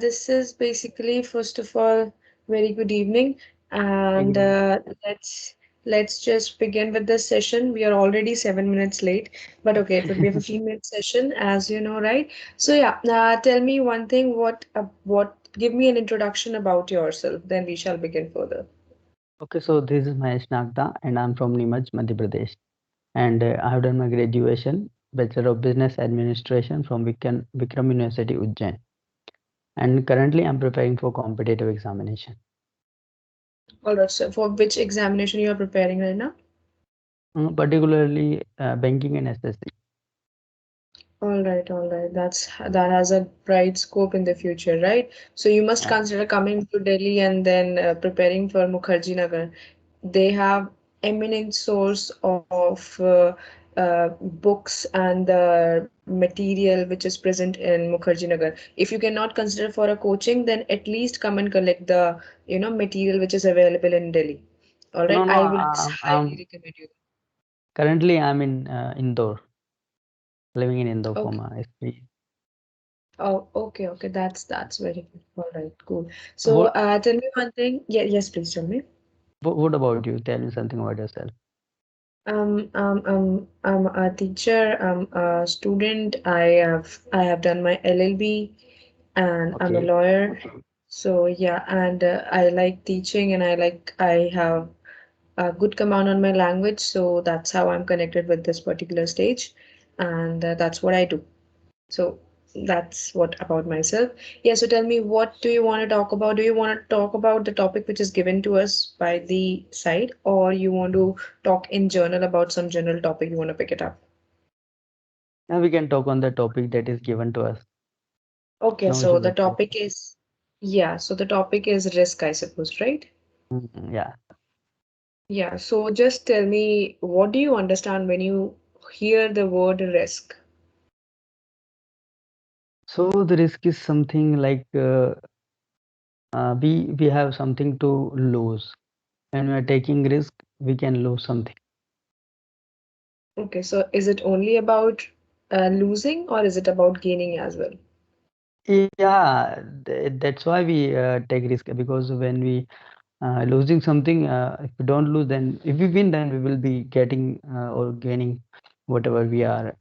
This is basically, first of all, very good evening, Very and good evening. let's just begin with this session. We are already 7 minutes late, but okay, it would be a 15-minute session, as you know, right? So yeah, tell me one thing. Give me an introduction about yourself. Then we shall begin further. Okay, so this is Mahesh Nagda, and I'm from Nimaj, Madhya Pradesh. And I have done my graduation, Bachelor of Business Administration from Vikram University, Ujjain. And currently, I'm preparing for competitive examination, All right. So for which examination you are preparing right now? particularly banking and SSC. All right, all right. That has a bright scope in the future, right? So you must Yeah. consider coming to Delhi and then preparing for Mukherjee Nagar. They have eminent source of books and the material which is present in Mukherjee Nagar. If you cannot consider for a coaching, then at least come and collect the material which is available in Delhi. All right, No, no, I would highly I'm recommend you. currently I'm in Indore, living in Indore for Okay. my SP. Oh, okay, okay. That's very good. All right, cool. So, What, tell me one thing. Yeah, yes, please tell me. what about you? Tell me something about yourself. I'm a teacher. I'm a student. I have done my LLB, and I'm a Okay. lawyer. So yeah, and I like teaching, and I have a good command on my language. So that's how I'm connected with this particular stage, and that's what I do. So that's what about myself. Yeah, so tell me, what do you want to talk about? Do you want to talk about the topic which is given to us by the side, or you want to talk in general about some general topic you want to pick it up? Now we can talk on the topic that is given to us. Okay, No so issue the with this. topic is, yeah, so the topic is risk, I suppose, right? Yeah. Yeah, so just tell me, what do you understand when you hear the word risk? So the risk is something like we have something to lose. When we are taking risk, we can lose something. Okay, so is it only about losing or is it about gaining as well? Yeah, that's why we take risk because when we losing something, if we don't lose, then if we win, then we will be getting or gaining whatever we are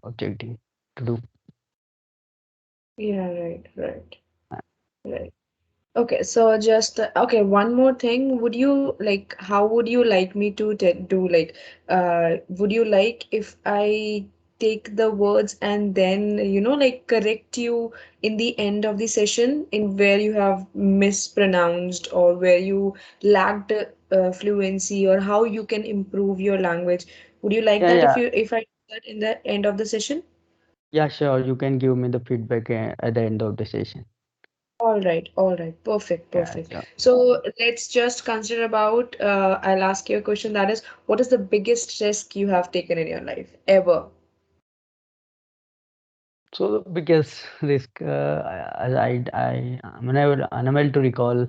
objecting to do. Yeah, right, right. Right. Okay, so just okay, one more thing. Would you like, how would you like me to t do like, would you like if I take the words and then, like correct you in the end of the session in where you have mispronounced or where you lacked fluency or how you can improve your language? Would you like Yeah, that yeah, if I do that in the end of the session? yeah. Sure, you can give me the feedback at the end of the session. All right, perfect, Yeah, perfect. sure. So let's just consider about, I'll ask you a question that is, what is the biggest risk you have taken in your life ever? So the biggest risk, I'm unable to recall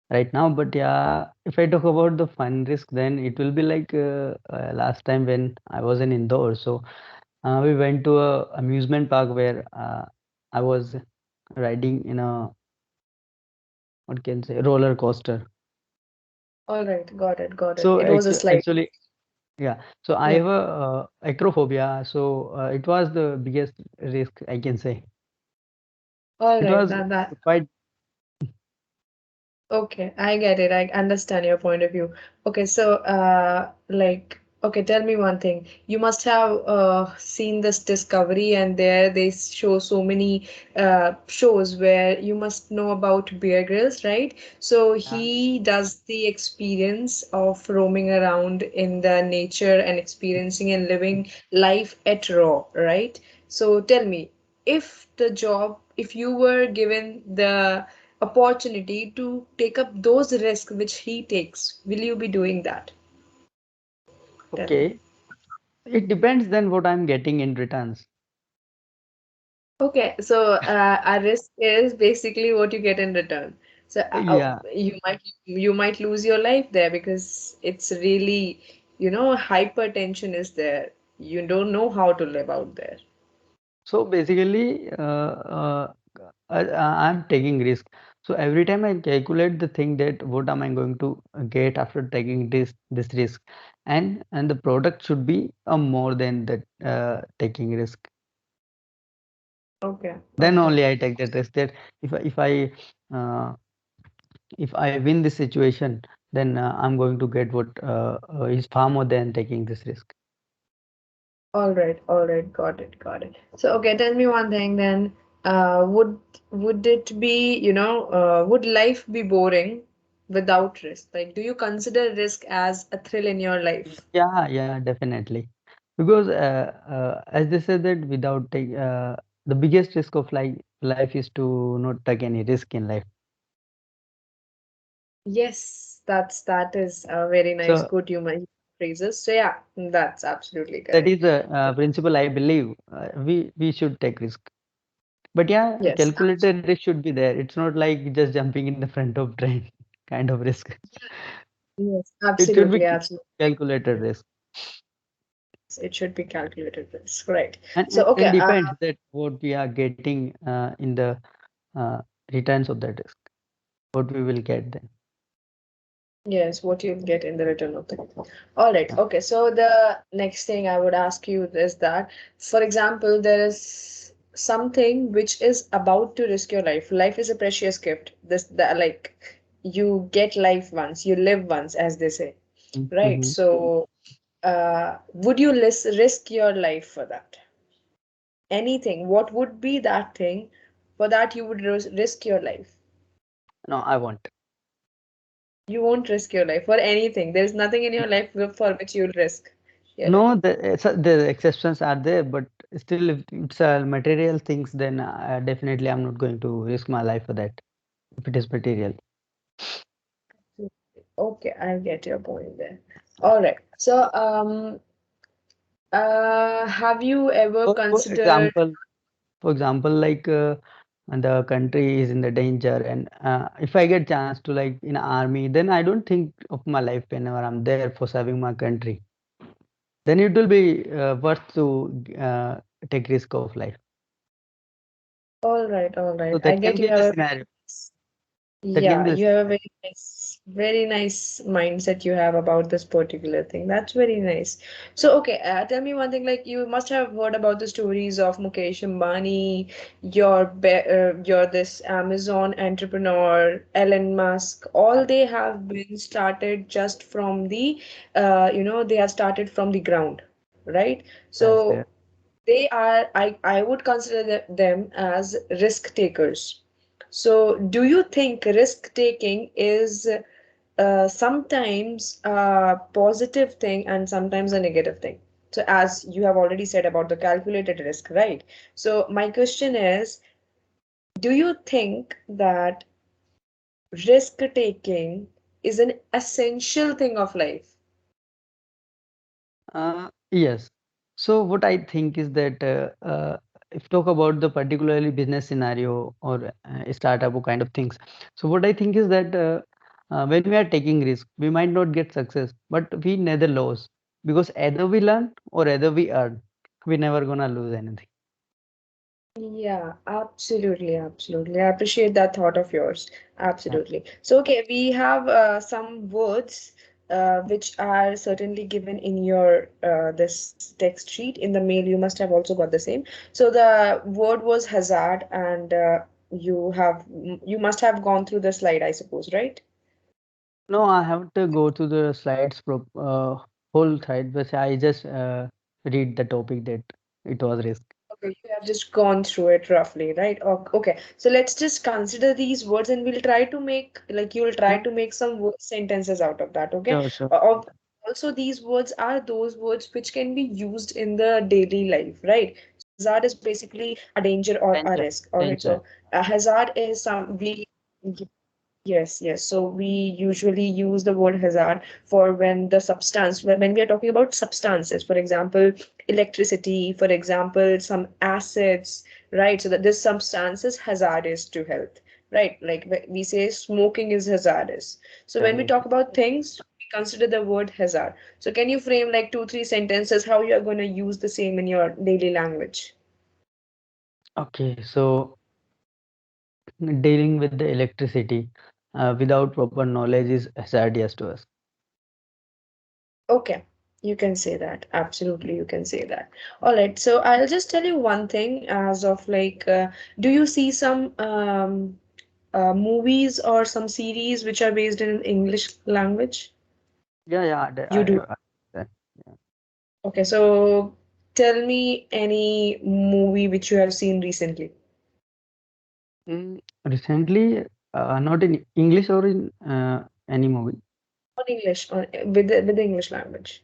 right now, but yeah, if I talk about the fun risk, then it will be like last time when I was in Indore. So we went to a amusement park where I was riding in a what can say roller coaster. All right, got it, got it. So It was a slide. actually, yeah. So I Yeah. have a acrophobia. So it was the biggest risk I can say. All It right, was that quite. okay, I get it. I understand your point of view. Okay, so like, okay, tell me one thing. You must have seen this Discovery, and there they show so many shows where you must know about Bear Grylls, right? So Yeah. he does the experience of roaming around in the nature and experiencing and living life at raw, right? So tell me, if you were given the opportunity to take up those risks which he takes, will you be doing that? Tell me. Okay. It depends then what I'm getting in returns. Okay, so a risk is basically what you get in return. So Yeah. you might lose your life there because it's really, hypertension is there. You don't know how to live out there. So basically, I'm taking risk. So every time I calculate the thing that what am I going to get after taking this risk, and the product should be more than that taking risk. Okay, Then okay. only I take that risk. That uh, if I win this situation, then I'm going to get what is far more than taking this risk. All right, got it, got it. So, okay, tell me one thing then. Would it be, would life be boring without risk? Like, do you consider risk as a thrill in your life? Yeah, yeah, definitely. Because as they said that the biggest risk of life is to not take any risk in life. Yes, that is a very nice So good human phrases. So yeah, that's absolutely that correct. is the principle I believe we should take risk. But yeah, Yes, calculated risk should be there. It's not like just jumping in the front of train kind of risk. yes, It should be absolutely, absolutely. calculated risk. Yes, it should be calculated risk, right? And, So and, okay, and depends that what we are getting in the uh, returns of that risk, what we will get then. yes, what you'll get in the return of that. All right. Yeah. Okay. So the next thing I would ask you is that, for example, there is something which is about to risk your life. Life is a precious gift. Like you get life once, you live once, as they say, right? Mm-hmm. So, would you risk your life for that? Anything? What would be that thing for that you would risk your life? No, I won't. You won't risk your life for anything. There's nothing in your life for which you'll risk your life. No, the exceptions are there, but still, if it's material things, then definitely I'm not going to risk my life for that. If it is material. Okay, I get your point there. All right. So, have you ever For, for considered? example, for example, like and the country is in the danger, and if I get chance to like in army, then I don't think of my life whenever I'm there for serving my country. Then it will be worth to take risk of life. All right, all So right. I that can get be you the have a scenario. That can Yeah, be the you have a scenario. very nice mindset you have about this particular thing. That's very nice. So, okay, tell me one thing. Like, you must have heard about the stories of Mukesh Ambani, your this Amazon entrepreneur, Elon Musk. All they have been started just from they have started from the ground, right? Yes, So yes. I would consider them as risk takers. So, do you think risk taking is sometimes a positive thing and sometimes a negative thing? So, as you have already said about the calculated risk, right? So, my question is, do you think that risk taking is an essential thing of life? Yes. So what I think is that if talk about the particularly business scenario or startup or kind of things. So what I think is that when we are taking risk, we might not get success, but we neither lose because either we learn or either we earn. We never gonna lose anything. Yeah, absolutely, absolutely. I appreciate that thought of yours. Yeah. Absolutely. So, okay, we have some words which are certainly given in your this text sheet. In the mail, you must have also got the same. So the word was hazard, and you must have gone through the slide, I suppose, right? No, I have to go to the slides whole slide, but I just read the topic that it was risk. Okay, you have just gone through it roughly, right? Okay, so let's just consider these words and we'll try to make, like, you'll try Yeah. to make some sentences out of that, okay? Sure, sure. Also, these words are those words which can be used in the daily life, right? Hazard is basically a danger or a Danger, risk. All right, danger. so a hazard is some we Yes, yes. So we usually use the word hazard for when the substance, when we are talking about substances, for example, electricity, for example, some acids, right? So that this substance is hazardous to health, right? Like we say smoking is hazardous. So when we Yes. talk about things, we consider the word hazard. So can you frame like two, three sentences how you are going to use the same in your daily language? Okay, so dealing with the electricity without proper knowledge is hazardous to us. Okay, you can say that. Absolutely, you can say that. All right, so I'll just tell you one thing as of like, do you see some movies or some series which are based in English language? Yeah, yeah, You do. that. Yeah. Okay, so tell me any movie which you have seen recently. Recently, not in English or in any movie. On English, with the English language.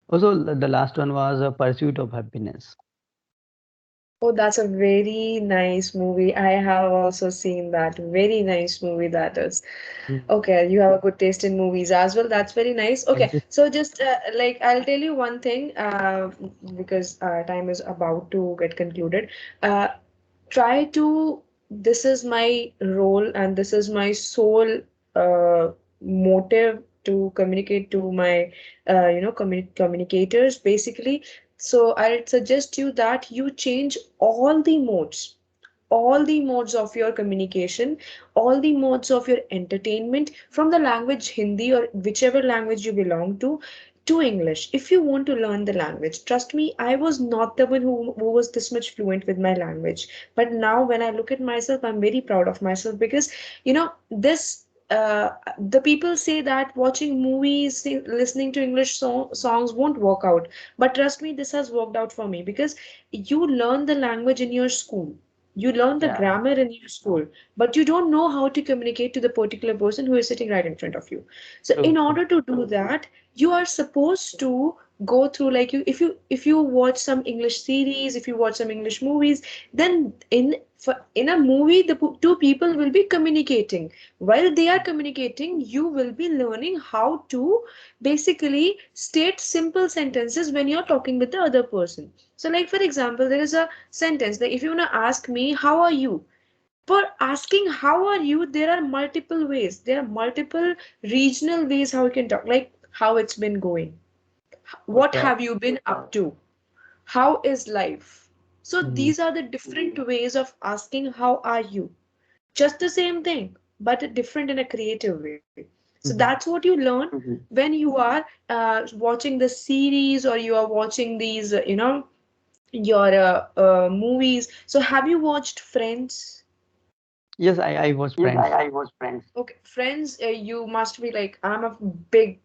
Also, the last one was a Pursuit of Happiness. Oh, that's a very nice movie. I have also seen that. Very nice movie that is. Mm. Okay, you have a good taste in movies as well. That's very nice. Okay, Thank you. so just like I'll tell you one thing, because time is about to get concluded. Uh, Try to, this is my role and this is my sole uh, motive to communicate to my communicators basically. So I'd suggest you that you change all the modes of your communication, all the modes of your entertainment from the language Hindi or whichever language you belong to English. If you want to learn the language, trust me, I was not the one who was this much fluent with my language. But now when I look at myself, I'm very proud of myself because, this. The people say that watching movies, listening to English songs won't work out. But trust me, this has worked out for me because you learn the language in your school, you learn the Yeah, grammar in your school, but you don't know how to communicate to the particular person who is sitting right in front of you. So true, in true. order to do that, you are supposed to go through, like, if you watch some English series, if you watch some English movies, then in a movie the two people will be communicating. While they are communicating, you will be learning how to basically state simple sentences when you're talking with the other person. So, like, for example, there is a sentence that if you want to ask me, how are you? For asking how are you, there are multiple ways. There are multiple regional ways how you can talk, like how it's been going. What Okay. have you been up to? How is life? So Mm-hmm. these are the different ways of asking how are you. Just the same thing, but different in a creative way. So that's Mm-hmm. what you learn when you are watching the series or you are watching these, your movies. So have you watched Friends? Yes, I was friends. Okay, Friends, you must be like, I'm a big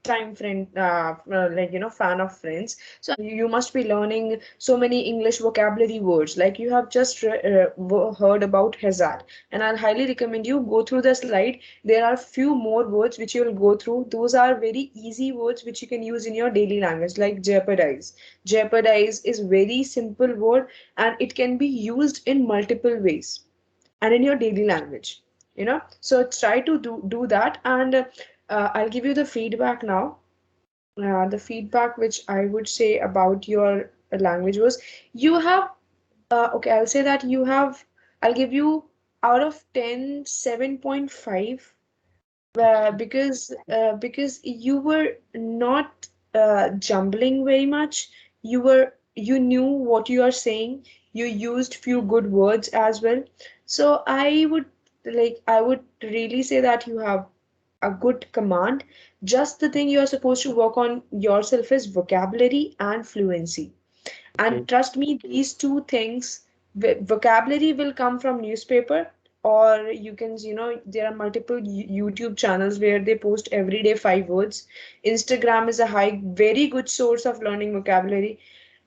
time friend, like, fan of Friends. So you must be learning so many English vocabulary words. Like you have just heard about hazard, and I'll highly recommend you go through the slide. There are few more words which you will go through. Those are very easy words which you can use in your daily language, like jeopardize. Jeopardize is very simple word, and it can be used in multiple ways and in your daily language, so try to do that. And I'll give you the feedback now. The feedback which I would say about your language was, you have okay, I'll say that you have, I'll give you out of 10 7.5, because you were not jumbling very much. You knew what you are saying. You used few good words as well. So I would really say that you have a good command. Just the thing you are supposed to work on yourself is vocabulary and fluency. And Okay. trust me, these two things, vocabulary will come from newspaper, or you can, there are multiple YouTube channels where they post every day 5 words. Instagram is a very good source of learning vocabulary.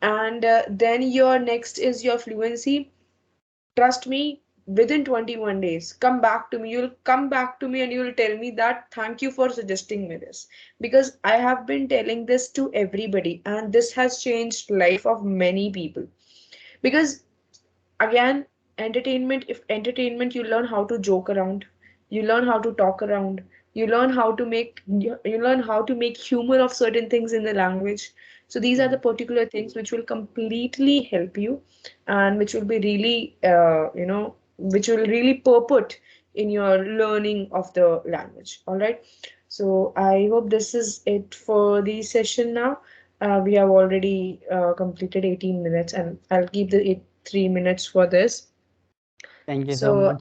And then your next is your fluency. Trust me, within 21 days, come back to me. You'll come back to me and you'll tell me that thank you for suggesting me this. Because I have been telling this to everybody, and this has changed life of many people. Because again, entertainment, if entertainment, you learn how to joke around, you learn how to talk around, you learn how to make humor of certain things in the language. So these are the Mhm. particular things which will completely help you, and which will be really which will really purport in your learning of the language. All right, so I hope this is it for the session now. We have already completed 18 minutes, and I'll keep the 3 minutes for this. Thank you so So much.